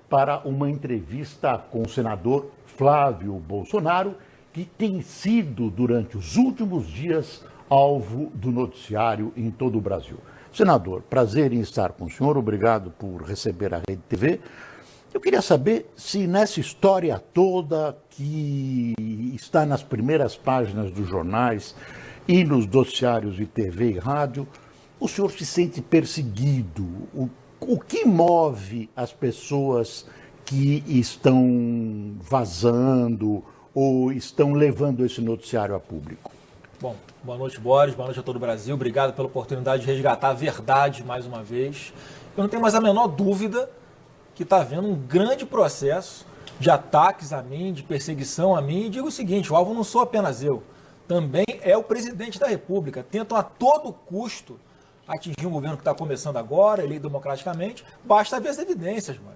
Para uma entrevista com o senador Flávio Bolsonaro, que tem sido, durante os últimos dias, alvo do noticiário em todo o Brasil. Senador, prazer em estar com o senhor, obrigado por receber a Rede TV. Eu queria saber se nessa história toda que está nas primeiras páginas dos jornais e nos noticiários de TV e rádio, o senhor se sente perseguido? O que move as pessoas que estão vazando ou estão levando esse noticiário a público? Bom, boa noite, Boris, boa noite a todo o Brasil. Obrigado pela oportunidade de resgatar a verdade mais uma vez. Eu não tenho mais a menor dúvida que está havendo um grande processo de ataques a mim, de perseguição a mim. E digo o seguinte, o alvo não sou apenas eu, também é o presidente da República. Tentam a todo custo atingir um governo que está começando agora, eleito democraticamente, basta ver as evidências, mas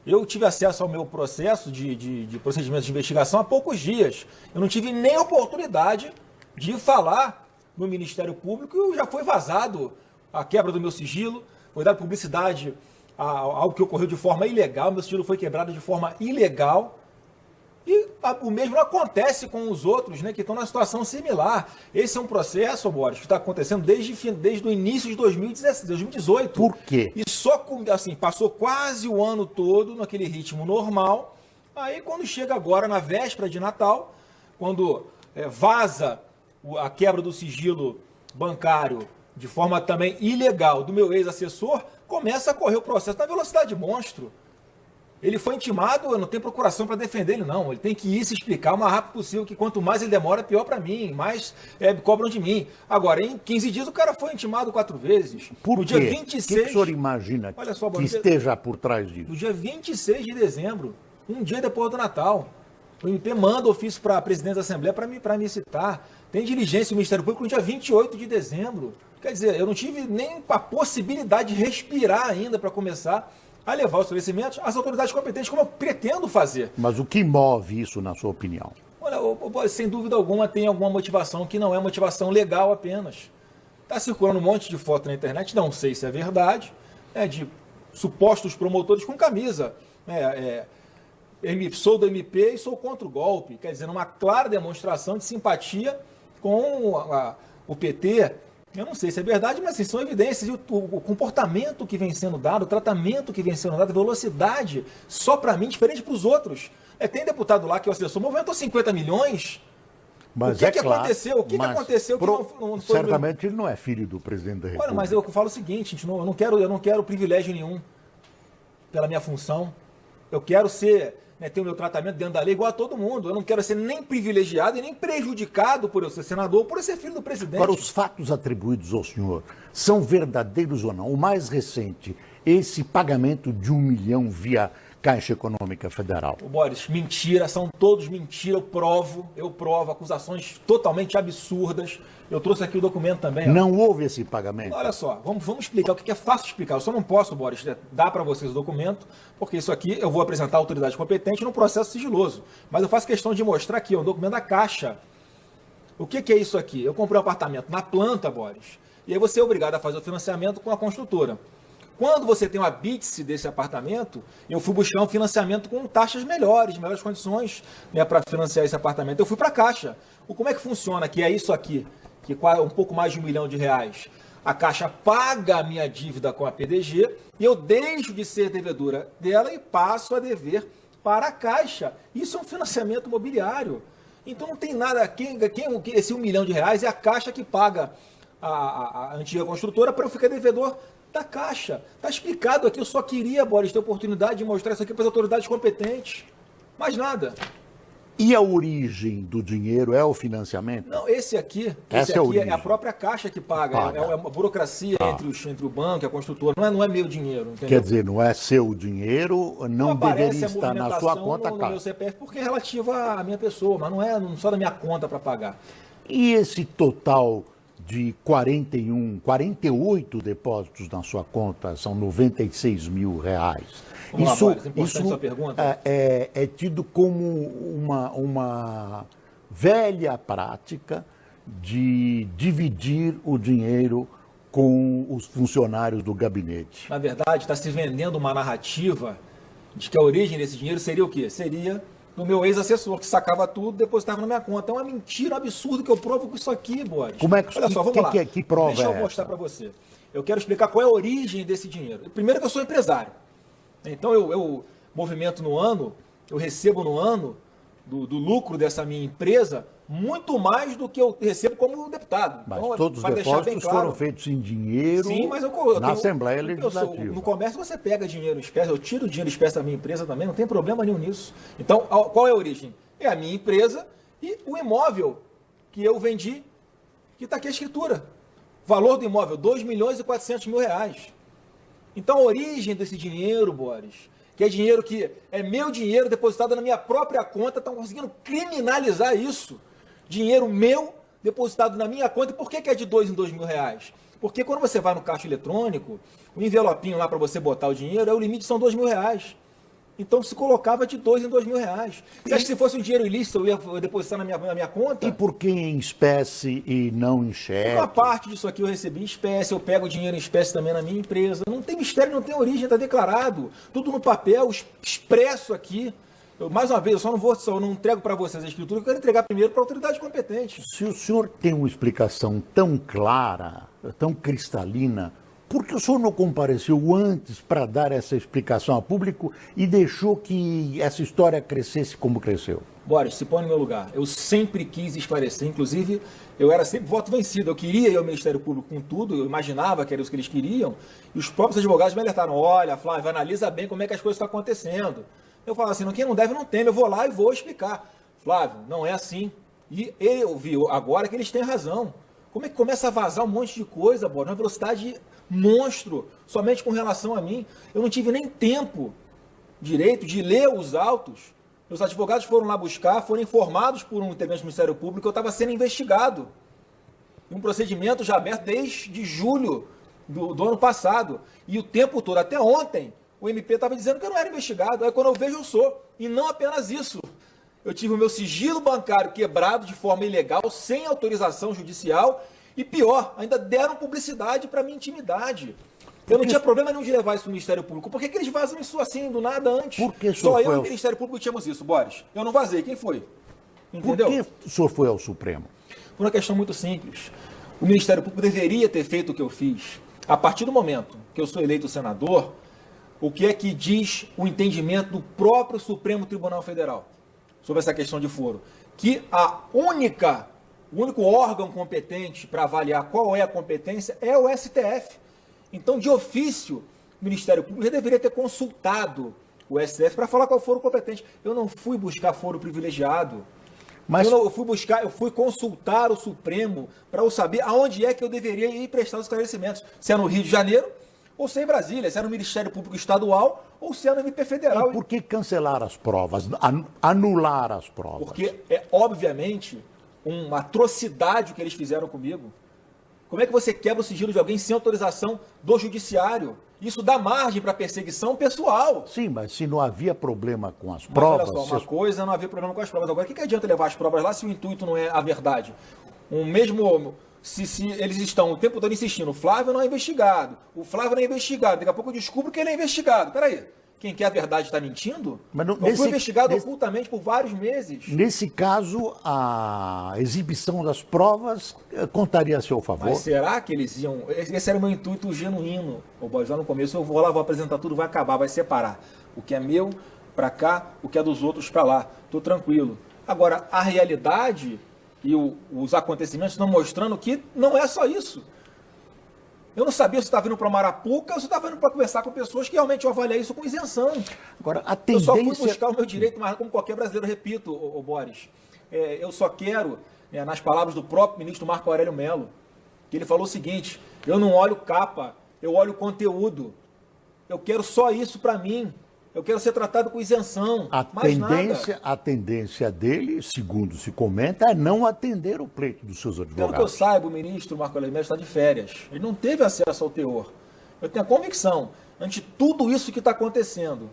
eu tive acesso ao meu processo de procedimentos de investigação há poucos dias. Eu não tive nem oportunidade de falar no Ministério Público e já foi vazado a quebra do meu sigilo, foi dada publicidade a algo que ocorreu de forma ilegal, meu sigilo foi quebrado de forma ilegal. E o mesmo acontece com os outros, né, que estão numa situação similar. Esse é um processo, Boris, que está acontecendo desde o início de 2018. Por quê? E só assim, passou quase o ano todo naquele ritmo normal. Aí quando chega agora na véspera de Natal, quando vaza a quebra do sigilo bancário de forma também ilegal do meu ex-assessor, começa a correr o processo na velocidade monstro. Ele foi intimado, eu não tenho procuração para defender ele, não. Ele tem que ir se explicar o mais rápido possível, que quanto mais ele demora, pior para mim, mais cobram de mim. Agora, em 15 dias, o cara foi intimado 4 vezes. Por no quê? dia 26, o que o senhor imagina olha só, que esteja por trás disso? No dia 26 de dezembro, um dia depois do Natal, o MP manda ofício para a presidente da Assembleia para me citar. Tem diligência do Ministério Público no dia 28 de dezembro. Quer dizer, eu não tive nem a possibilidade de respirar ainda para começar a levar os esclarecimentos às autoridades competentes, como eu pretendo fazer. Mas o que move isso, na sua opinião? Olha, sem dúvida alguma, tem alguma motivação que não é motivação legal apenas. Está circulando um monte de foto na internet, não sei se é verdade, de supostos promotores com camisa. Sou do MP e sou contra o golpe. Quer dizer, uma clara demonstração de simpatia com o PT. Eu não sei se é verdade, mas assim, são evidências. E o comportamento que vem sendo dado, o tratamento que vem sendo dado, a velocidade, só para mim, diferente para os outros. Tem deputado lá que o assessor movimentou 50 milhões. Mas o que aconteceu? O que aconteceu que não foi... Certamente ele não é filho do presidente da República. Olha, mas eu falo o seguinte, gente, eu não quero privilégio nenhum pela minha função. Eu quero ter o meu tratamento dentro da lei igual a todo mundo. Eu não quero ser nem privilegiado e nem prejudicado por eu ser senador ou por eu ser filho do presidente. Agora, os fatos atribuídos ao senhor são verdadeiros ou não? O mais recente, esse pagamento de 1 milhão via Caixa Econômica Federal. Boris, mentira, são todos mentira, eu provo acusações totalmente absurdas. Eu trouxe aqui o documento também. Não houve esse pagamento? Olha só, vamos explicar o que é fácil explicar. Eu só não posso, Boris, dar para vocês o documento, porque isso aqui eu vou apresentar à autoridade competente num processo sigiloso. Mas eu faço questão de mostrar aqui, um documento da Caixa. O que é isso aqui? Eu comprei um apartamento na planta, Boris, e aí você é obrigado a fazer o financiamento com a construtora. Quando você tem uma BITS desse apartamento, eu fui buscar um financiamento com taxas melhores condições para financiar esse apartamento. Eu fui para a Caixa. Como é que funciona? Que é isso aqui, que é um pouco mais de R$1 milhão. A Caixa paga a minha dívida com a PDG e eu deixo de ser devedora dela e passo a dever para a Caixa. Isso é um financiamento imobiliário. Então não tem nada. Esse R$1 milhão é a Caixa que paga a antiga construtora para eu ficar devedor da Caixa. Está explicado aqui, eu só queria, Boris, ter a oportunidade de mostrar isso aqui para as autoridades competentes. Mais nada. E a origem do dinheiro é o financiamento? Não, esse aqui é a própria Caixa que paga. É uma burocracia entre o banco e a construtora. Não é meu dinheiro. Entendeu? Quer dizer, não é seu dinheiro, não deveria estar na sua conta, no meu CPF, porque é relativa à minha pessoa, mas não é só da minha conta para pagar. E esse total de 48 depósitos na sua conta, são R$96 mil. Sua pergunta. É tido como uma velha prática de dividir o dinheiro com os funcionários do gabinete. Na verdade, está se vendendo uma narrativa de que a origem desse dinheiro seria o quê? Seria do meu ex-assessor, que sacava tudo, depositava na minha conta. É uma mentira, um absurdo que eu provo com isso aqui, Boris. Como é que, olha só, vamos lá. Que prova Deixa eu mostrar para você. Eu quero explicar qual é a origem desse dinheiro. Primeiro que eu sou empresário. Então eu movimento no ano, eu recebo no ano do lucro dessa minha empresa muito mais do que eu recebo como deputado. Mas então, todos os depósitos foram feitos em dinheiro. Sim, mas eu na Assembleia Legislativa. No comércio você pega dinheiro em espécie, eu tiro dinheiro em espécie da minha empresa também, não tem problema nenhum nisso. Então, qual é a origem? É a minha empresa e o imóvel que eu vendi, que está aqui a escritura. Valor do imóvel, 2.400.000 reais. Então, a origem desse dinheiro, Boris, que é dinheiro que é meu dinheiro depositado na minha própria conta, estão conseguindo criminalizar isso. Dinheiro meu depositado na minha conta. E por que é de 2 em 2.000 reais? Porque quando você vai no caixa eletrônico, o envelopinho lá para você botar o dinheiro, o limite são 2.000 reais. Então se colocava de 2 em 2.000 reais. Você acha que se fosse um dinheiro ilícito, eu ia depositar na minha conta? E por que em espécie e não em cheque? Uma parte disso aqui eu recebi em espécie, eu pego o dinheiro em espécie também na minha empresa. Não tem mistério, não tem origem, está declarado. Tudo no papel, expresso aqui. Mais uma vez, eu não entrego para vocês a escritura, eu quero entregar primeiro para a autoridade competente. Se o senhor tem uma explicação tão clara, tão cristalina, por que o senhor não compareceu antes para dar essa explicação ao público e deixou que essa história crescesse como cresceu? Boris, se põe no meu lugar. Eu sempre quis esclarecer, inclusive eu era sempre voto vencido. Eu queria ir ao Ministério Público com tudo, eu imaginava que era isso que eles queriam, e os próprios advogados me alertaram: olha, Flávio, analisa bem como é que as coisas estão acontecendo. Eu falava assim: quem não deve não teme, eu vou lá e vou explicar. Flávio, não é assim. E eu vi agora que eles têm razão. Como é que começa a vazar um monte de coisa, Boris, uma velocidade monstro, somente com relação a mim? Eu não tive nem tempo direito de ler os autos. Meus advogados foram lá buscar, foram informados por um integrante do Ministério Público que eu estava sendo investigado. Um procedimento já aberto desde julho do ano passado. E o tempo todo, até ontem, o MP estava dizendo que eu não era investigado. Aí quando eu vejo, eu sou. E não apenas isso. Eu tive o meu sigilo bancário quebrado de forma ilegal, sem autorização judicial. E pior, ainda deram publicidade para minha intimidade. Eu não tinha problema nenhum de levar isso no Ministério Público. Por que eles vazam isso assim, do nada, antes? Por que Só eu e o Ministério Público tínhamos isso, Boris. Eu não vazei. Quem foi? Entendeu? Por que o senhor foi ao Supremo? Por uma questão muito simples. O Ministério Público deveria ter feito o que eu fiz. A partir do momento que eu sou eleito senador, o que é que diz o entendimento do próprio Supremo Tribunal Federal sobre essa questão de foro? Que o único órgão competente para avaliar qual é a competência é o STF. Então, de ofício, o Ministério Público já deveria ter consultado o STF para falar qual foro competente. Eu não fui buscar foro privilegiado. Mas eu fui consultar o Supremo para eu saber aonde é que eu deveria ir prestar os esclarecimentos. Se é no Rio de Janeiro ou se é em Brasília, se é no Ministério Público Estadual ou se é no MP Federal. E por que cancelar as provas, anular as provas? Porque é, obviamente, uma atrocidade o que eles fizeram comigo. Como é que você quebra o sigilo de alguém sem autorização do judiciário? Isso dá margem para perseguição pessoal. Sim, mas se não havia problema com as provas... Mas olha só, uma coisa não havia problema com as provas. Agora, o que adianta levar as provas lá se o intuito não é a verdade? Se eles estão o tempo todo insistindo, o Flávio não é investigado, o Flávio não é investigado, daqui a pouco eu descubro que ele é investigado. Peraí, quem quer a verdade está mentindo? Mas não, eu fui investigado ocultamente por vários meses. Nesse caso, a exibição das provas contaria a seu favor? Mas será que eles iam... Esse era o meu intuito genuíno. Lá no começo eu vou lá, vou apresentar tudo, vai acabar, vai separar. O que é meu para cá, o que é dos outros para lá. Estou tranquilo. Agora, a realidade e os acontecimentos estão mostrando que não é só isso. Eu não sabia se estava vindo para Marapuca ou se estava vindo para conversar com pessoas que realmente eu avaliei isso com isenção. Agora, a tendência... Eu só fui buscar o meu direito, mas como qualquer brasileiro, repito, Boris, eu só quero, nas palavras do próprio ministro Marco Aurélio Mello, que ele falou o seguinte: eu não olho capa, eu olho conteúdo. Eu quero só isso para mim. Eu quero ser tratado com isenção. A tendência dele, segundo se comenta, é não atender o pleito dos seus advogados. Pelo que eu saiba, o ministro Marco Aurélio Mello está de férias. Ele não teve acesso ao teor. Eu tenho a convicção, ante tudo isso que está acontecendo,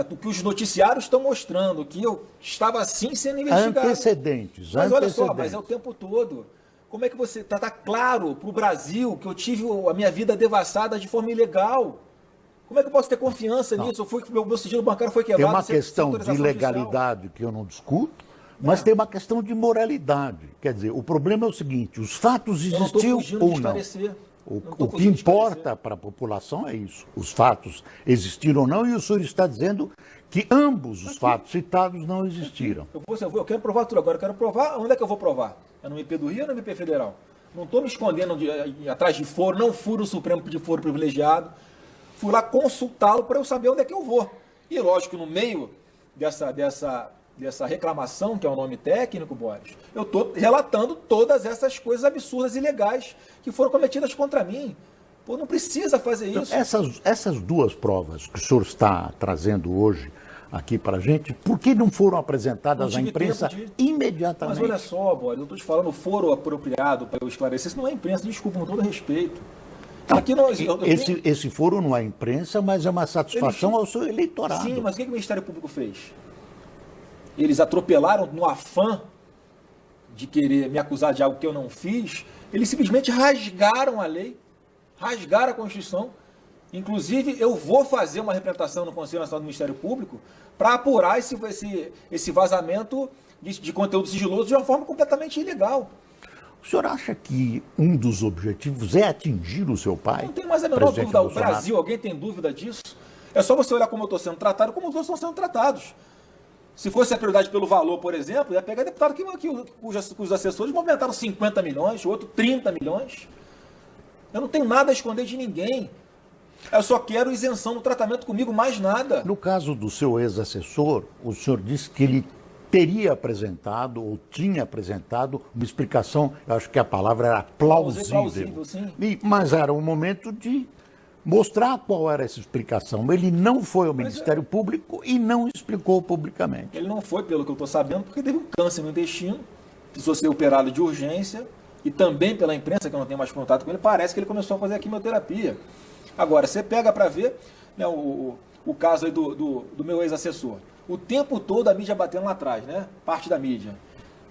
do que os noticiários estão mostrando, que eu estava assim sendo investigado. Antecedentes. Olha só, mas é o tempo todo. Como é que você... Está claro para o Brasil que eu tive a minha vida devastada de forma ilegal. Como é que eu posso ter confiança nisso? Meu sigilo bancário foi quebrado. Tem uma questão de legalidade que eu não discuto, mas tem uma questão de moralidade. Quer dizer, o problema é o seguinte, os fatos existiam ou não. O que importa para a população é isso. Os fatos existiram ou não, e o senhor está dizendo que ambos os fatos citados não existiram. Eu quero provar tudo agora. Eu quero provar. Onde é que eu vou provar? É no MP do Rio ou no MP Federal? Não estou me escondendo atrás de foro, não fui no Supremo de foro privilegiado. Fui lá consultá-lo para eu saber onde é que eu vou. E lógico, no meio dessa reclamação, que é o nome técnico, Boris, eu estou relatando todas essas coisas absurdas e ilegais que foram cometidas contra mim. Pô, não precisa fazer isso. Essas duas provas que o senhor está trazendo hoje aqui para a gente, por que não foram apresentadas à imprensa imediatamente? Mas olha só, Boris, eu estou te falando foro apropriado para eu esclarecer. Isso não é imprensa, desculpa, com todo respeito. Aqui esse foro não é imprensa, mas é uma satisfação ao seu eleitorado. Sim, mas o que o Ministério Público fez? Eles atropelaram no afã de querer me acusar de algo que eu não fiz. Eles simplesmente rasgaram a lei, rasgaram a Constituição. Inclusive, eu vou fazer uma representação no Conselho Nacional do Ministério Público para apurar esse vazamento de conteúdo sigiloso de uma forma completamente ilegal. O senhor acha que um dos objetivos é atingir o seu pai? Não tem mais a menor dúvida. O Brasil, alguém tem dúvida disso? É só você olhar como eu estou sendo tratado, como os outros estão sendo tratados. Se fosse a prioridade pelo valor, por exemplo, ia pegar deputado cujos assessores movimentaram 50 milhões, outro 30 milhões. Eu não tenho nada a esconder de ninguém. Eu só quero isenção no tratamento comigo, mais nada. No caso do seu ex-assessor, o senhor disse que ele teria apresentado ou tinha apresentado uma explicação, eu acho que a palavra era plausível. Sim. Mas era o momento de mostrar qual era essa explicação. Ele não foi ao Ministério Público e não explicou publicamente. Ele não foi, pelo que eu estou sabendo, porque teve um câncer no intestino, precisou ser operado de urgência, e também pela imprensa, que eu não tenho mais contato com ele, parece que ele começou a fazer a quimioterapia. Agora, você pega para ver, né, o caso aí do meu ex-assessor. O tempo todo a mídia batendo lá atrás, né? Parte da mídia.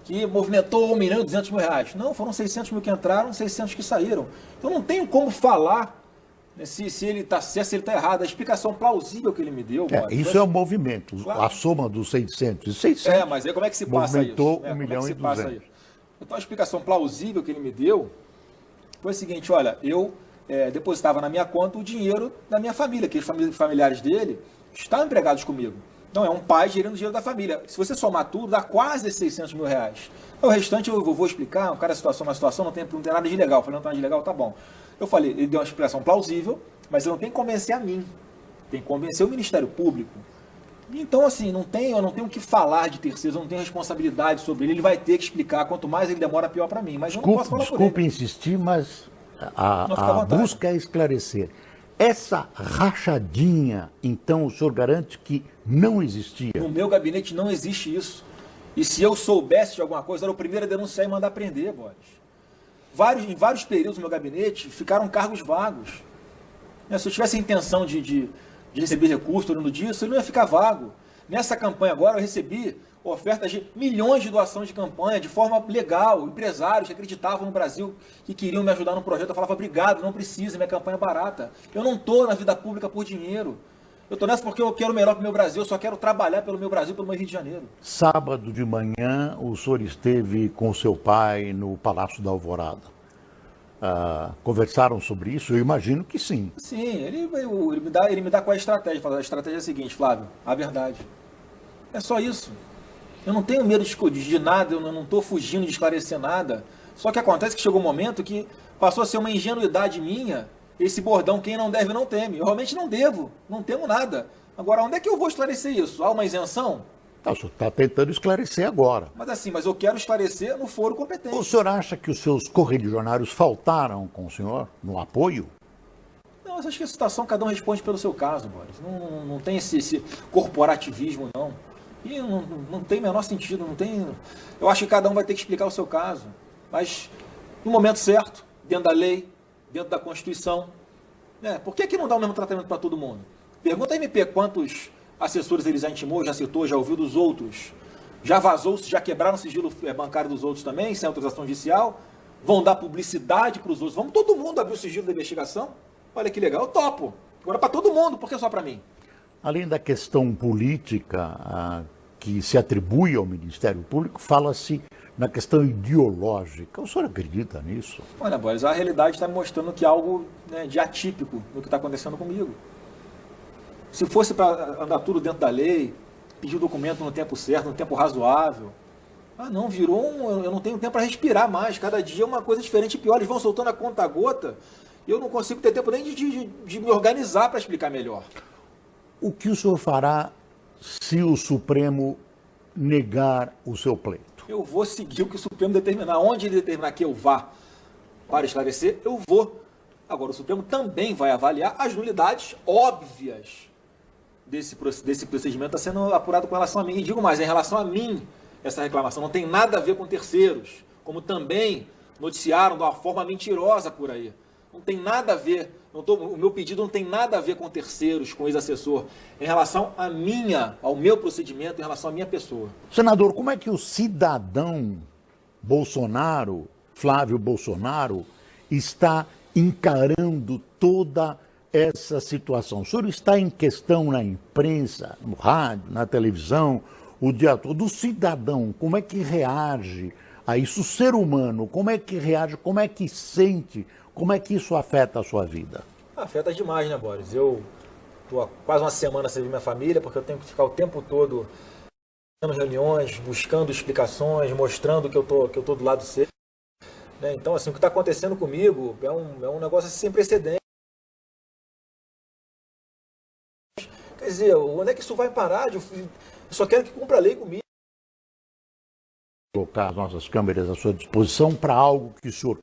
Que movimentou 1 milhão e 200 mil reais. Não, foram 600 mil que entraram, 600 que saíram. Então não tenho como falar, né, se ele está certo, se ele está errado. A explicação plausível que ele me deu... Isso é um movimento. Claro. A soma dos 600 e 600... mas aí como é que se passa isso? Movimentou 1 milhão e 200. Então a explicação plausível que ele me deu foi o seguinte, olha, eu depositava na minha conta o dinheiro da minha família, que os familiares dele estavam empregados comigo. Não, é um pai gerindo o dinheiro da família. Se você somar tudo, dá quase 600 mil reais. O restante eu vou explicar, uma situação não tem nada de ilegal. Eu falei, não tem nada de ilegal, tá bom. Eu falei, ele deu uma explicação plausível, mas ele não tem que convencer a mim. Tem que convencer o Ministério Público. Então, assim, eu não tenho o que falar de terceiros, eu não tenho responsabilidade sobre ele. Ele vai ter que explicar, quanto mais ele demora, pior para mim. Mas eu não posso falar por ele. Desculpe insistir, mas a busca é esclarecer. Essa rachadinha, então, o senhor garante que não existia? No meu gabinete não existe isso. E se eu soubesse de alguma coisa, era o primeiro a denunciar e mandar prender, Boris. Em vários períodos do meu gabinete ficaram cargos vagos. Se eu tivesse a intenção de receber recurso tornando disso, ele não ia ficar vago. Nessa campanha agora eu recebi ofertas de milhões de doações de campanha, de forma legal, empresários que acreditavam no Brasil, que queriam me ajudar no projeto. Eu falava, obrigado, não precisa, minha campanha é barata. Eu não estou na vida pública por dinheiro. Eu estou nessa porque eu quero o melhor para o meu Brasil, eu só quero trabalhar pelo meu Brasil, pelo meu Rio de Janeiro. Sábado de manhã, o senhor esteve com seu pai no Palácio da Alvorada. Conversaram sobre isso? Eu imagino que sim. Sim, ele me dá qual é a estratégia. Fala, a estratégia é a seguinte, Flávio, a verdade. É só isso. Eu não tenho medo de nada, eu não estou fugindo de esclarecer nada. Só que acontece que chegou um momento que passou a ser uma ingenuidade minha, esse bordão, quem não deve não teme. Eu realmente não devo, não temo nada. Agora, onde é que eu vou esclarecer isso? Há uma isenção? O senhor está tentando esclarecer agora. Mas eu quero esclarecer no foro competente. O senhor acha que os seus correligionários faltaram com o senhor no apoio? Não, eu acho que a situação cada um responde pelo seu caso, Boris. Não tem esse corporativismo, não. E não tem o menor sentido, não tem... Eu acho que cada um vai ter que explicar o seu caso. Mas, no momento certo, dentro da lei, dentro da Constituição. Por que não dá o mesmo tratamento para todo mundo? Pergunta a MP quantos assessores ele já intimou, já citou, já ouviu dos outros. Já vazou, já quebraram o sigilo bancário dos outros também, sem autorização judicial. Vão dar publicidade para os outros. Vamos todo mundo abrir o sigilo da investigação? Olha que legal, eu topo. Agora para todo mundo, por que só para mim? Além da questão política que se atribui ao Ministério Público, fala-se na questão ideológica. O senhor acredita nisso? Olha, Boris, a realidade está me mostrando que há algo, né, de atípico no que está acontecendo comigo. Se fosse para andar tudo dentro da lei, pedir o documento no tempo certo, no tempo razoável. Não, eu não tenho tempo para respirar mais. Cada dia é uma coisa diferente e pior. Eles vão soltando a conta gota e eu não consigo ter tempo nem de me organizar para explicar melhor. O que o senhor fará se o Supremo negar o seu pleito? Eu vou seguir o que o Supremo determinar. Onde ele determinar que eu vá para esclarecer, eu vou. Agora, o Supremo também vai avaliar as nulidades óbvias desse procedimento está sendo apurado com relação a mim. E digo mais, em relação a mim, essa reclamação não tem nada a ver com terceiros, como também noticiaram de uma forma mentirosa por aí. Não tem nada a ver, o meu pedido não tem nada a ver com terceiros, com ex-assessor, em relação ao meu procedimento, em relação à minha pessoa. Senador, como é que o cidadão Bolsonaro, Flávio Bolsonaro, está encarando toda essa situação? O senhor está em questão na imprensa, no rádio, na televisão, o dia todo. O cidadão, como é que reage a isso? O ser humano, como é que reage, como é que sente, como é que isso afeta a sua vida? Afeta demais, né, Boris? Eu estou há quase uma semana sem ver minha família, porque eu tenho que ficar o tempo todo fazendo reuniões, buscando explicações, mostrando que eu tô do lado certo. Né? Então, assim, o que está acontecendo comigo é um negócio sem precedentes. Quer dizer, onde é que isso vai parar? Eu só quero que cumpra a lei comigo. Colocar as nossas câmeras à sua disposição para algo que o senhor